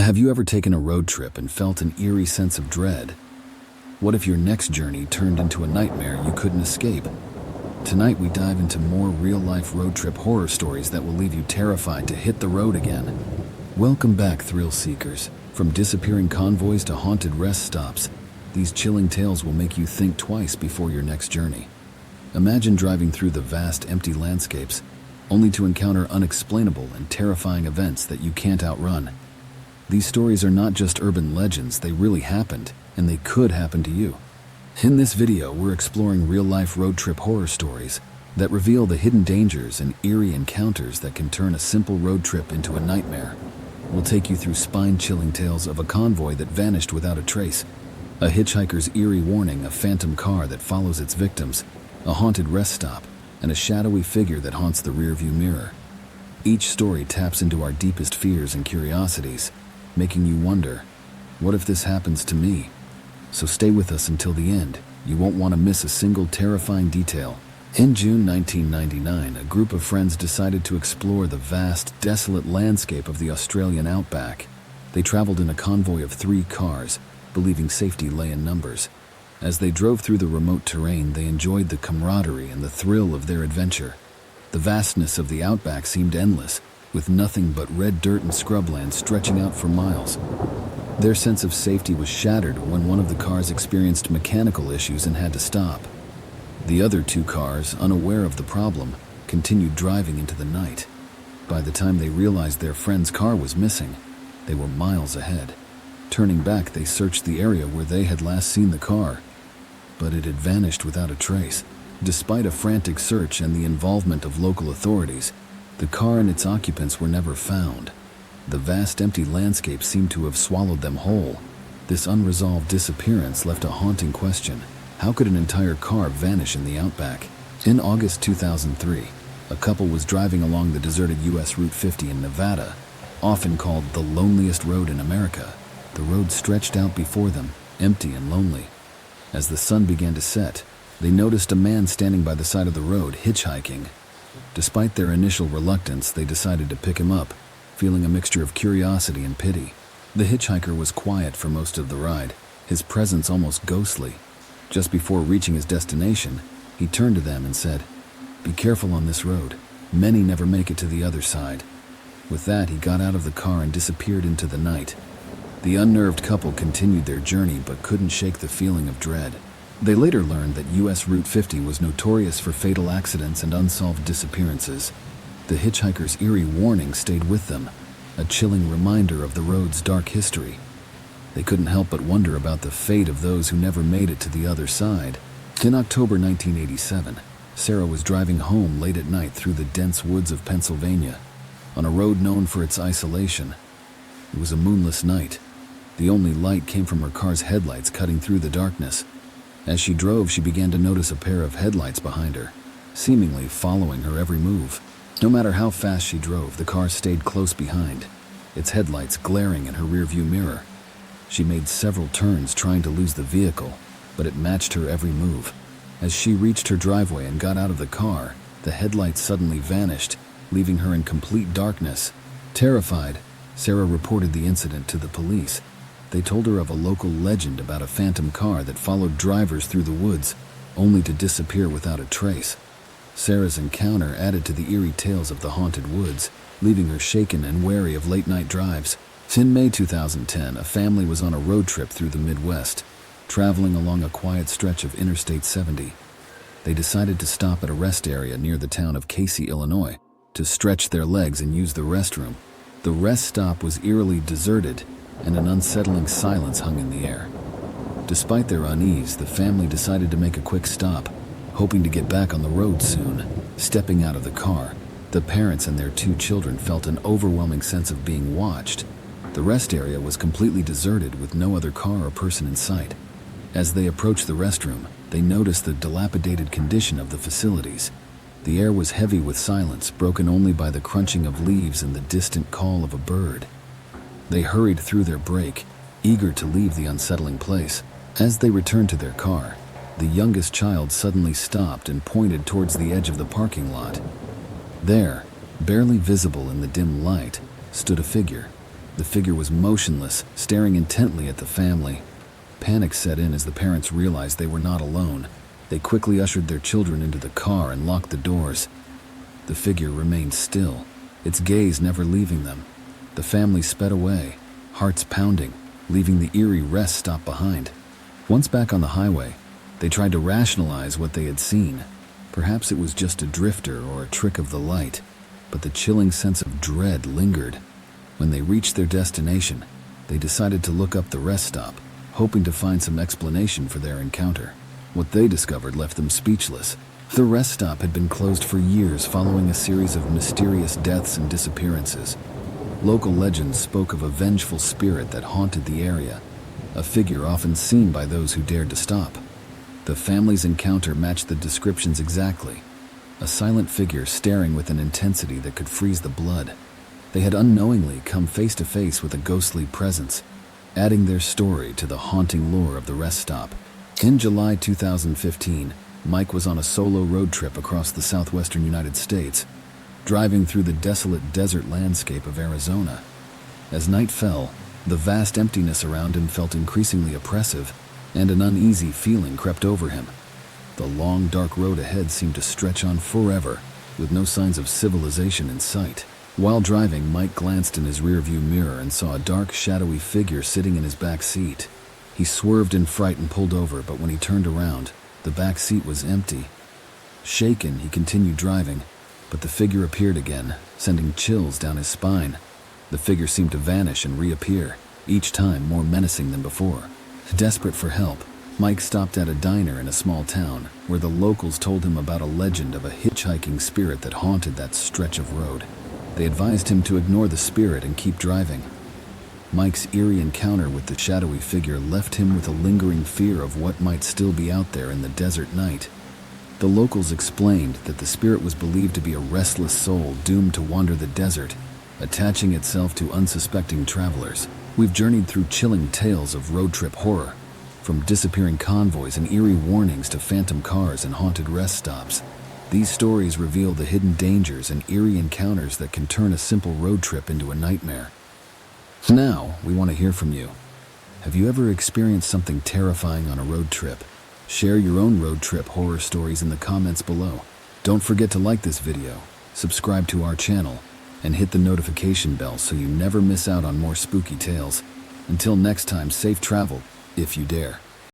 Have you ever taken a road trip and felt an eerie sense of dread? What if your next journey turned into a nightmare you couldn't escape? Tonight we dive into more real-life road trip horror stories that will leave you terrified to hit the road again. Welcome back, thrill seekers. From disappearing convoys to haunted rest stops, these chilling tales will make you think twice before your next journey. Imagine driving through the vast, empty landscapes, only to encounter unexplainable and terrifying events that you can't outrun. These stories are not just urban legends, they really happened, and they could happen to you. In this video, we're exploring real-life road trip horror stories that reveal the hidden dangers and eerie encounters that can turn a simple road trip into a nightmare. We'll take you through spine-chilling tales of a convoy that vanished without a trace, a hitchhiker's eerie warning, a phantom car that follows its victims, a haunted rest stop, and a shadowy figure that haunts the rearview mirror. Each story taps into our deepest fears and curiosities, making you wonder, what if this happens to me? So stay with us until the end. You won't want to miss a single terrifying detail. In June 1999, a group of friends decided to explore the vast, desolate landscape of the Australian outback. They traveled in a convoy of 3 cars, believing safety lay in numbers. As they drove through the remote terrain, they enjoyed the camaraderie and the thrill of their adventure. The vastness of the outback seemed endless, with nothing but red dirt and scrubland stretching out for miles. Their sense of safety was shattered when one of the cars experienced mechanical issues and had to stop. The other 2 cars, unaware of the problem, continued driving into the night. By the time they realized their friend's car was missing, they were miles ahead. Turning back, they searched the area where they had last seen the car, but it had vanished without a trace. Despite a frantic search and the involvement of local authorities, the car and its occupants were never found. The vast empty landscape seemed to have swallowed them whole. This unresolved disappearance left a haunting question. How could an entire car vanish in the outback? In August 2003, a couple was driving along the deserted US Route 50 in Nevada, often called the loneliest road in America. The road stretched out before them, empty and lonely. As the sun began to set, they noticed a man standing by the side of the road, hitchhiking. Despite their initial reluctance, they decided to pick him up, feeling a mixture of curiosity and pity. The hitchhiker was quiet for most of the ride, his presence almost ghostly. Just before reaching his destination, he turned to them and said, "Be careful on this road. Many never make it to the other side." With that, he got out of the car and disappeared into the night. The unnerved couple continued their journey but couldn't shake the feeling of dread. They later learned that US Route 50 was notorious for fatal accidents and unsolved disappearances. The hitchhiker's eerie warning stayed with them, a chilling reminder of the road's dark history. They couldn't help but wonder about the fate of those who never made it to the other side. In October 1987, Sarah was driving home late at night through the dense woods of Pennsylvania, on a road known for its isolation. It was a moonless night. The only light came from her car's headlights cutting through the darkness. As she drove, she began to notice a pair of headlights behind her, seemingly following her every move. No matter how fast she drove, the car stayed close behind, its headlights glaring in her rearview mirror. She made several turns trying to lose the vehicle, but it matched her every move. As she reached her driveway and got out of the car, the headlights suddenly vanished, leaving her in complete darkness. Terrified, Sarah reported the incident to the police. They told her of a local legend about a phantom car that followed drivers through the woods, only to disappear without a trace. Sarah's encounter added to the eerie tales of the haunted woods, leaving her shaken and wary of late-night drives. In May 2010, a family was on a road trip through the Midwest, traveling along a quiet stretch of Interstate 70. They decided to stop at a rest area near the town of Casey, Illinois, to stretch their legs and use the restroom. The rest stop was eerily deserted, and an unsettling silence hung in the air. Despite their unease, the family decided to make a quick stop, hoping to get back on the road soon. Stepping out of the car, the parents and their 2 children felt an overwhelming sense of being watched. The rest area was completely deserted with no other car or person in sight. As they approached the restroom, they noticed the dilapidated condition of the facilities. The air was heavy with silence, broken only by the crunching of leaves and the distant call of a bird. They hurried through their break, eager to leave the unsettling place. As they returned to their car, the youngest child suddenly stopped and pointed towards the edge of the parking lot. There, barely visible in the dim light, stood a figure. The figure was motionless, staring intently at the family. Panic set in as the parents realized they were not alone. They quickly ushered their children into the car and locked the doors. The figure remained still, its gaze never leaving them. The family sped away, hearts pounding, leaving the eerie rest stop behind. Once back on the highway, they tried to rationalize what they had seen. Perhaps it was just a drifter or a trick of the light, but the chilling sense of dread lingered. When they reached their destination, they decided to look up the rest stop, hoping to find some explanation for their encounter. What they discovered left them speechless. The rest stop had been closed for years following a series of mysterious deaths and disappearances. Local legends spoke of a vengeful spirit that haunted the area, a figure often seen by those who dared to stop. The family's encounter matched the descriptions exactly, a silent figure staring with an intensity that could freeze the blood. They had unknowingly come face to face with a ghostly presence, adding their story to the haunting lore of the rest stop. In July 2015, Mike was on a solo road trip across the southwestern United States, driving through the desolate desert landscape of Arizona. As night fell, the vast emptiness around him felt increasingly oppressive, and an uneasy feeling crept over him. The long, dark road ahead seemed to stretch on forever, with no signs of civilization in sight. While driving, Mike glanced in his rearview mirror and saw a dark, shadowy figure sitting in his back seat. He swerved in fright and pulled over, but when he turned around, the back seat was empty. Shaken, he continued driving, but the figure appeared again, sending chills down his spine. The figure seemed to vanish and reappear, each time more menacing than before. Desperate for help, Mike stopped at a diner in a small town, where the locals told him about a legend of a hitchhiking spirit that haunted that stretch of road. They advised him to ignore the spirit and keep driving. Mike's eerie encounter with the shadowy figure left him with a lingering fear of what might still be out there in the desert night. The locals explained that the spirit was believed to be a restless soul doomed to wander the desert, attaching itself to unsuspecting travelers. We've journeyed through chilling tales of road trip horror, from disappearing convoys and eerie warnings to phantom cars and haunted rest stops. These stories reveal the hidden dangers and eerie encounters that can turn a simple road trip into a nightmare. Now, we want to hear from you. Have you ever experienced something terrifying on a road trip? Share your own road trip horror stories in the comments below. Don't forget to like this video, subscribe to our channel, and hit the notification bell so you never miss out on more spooky tales. Until next time, safe travel, if you dare.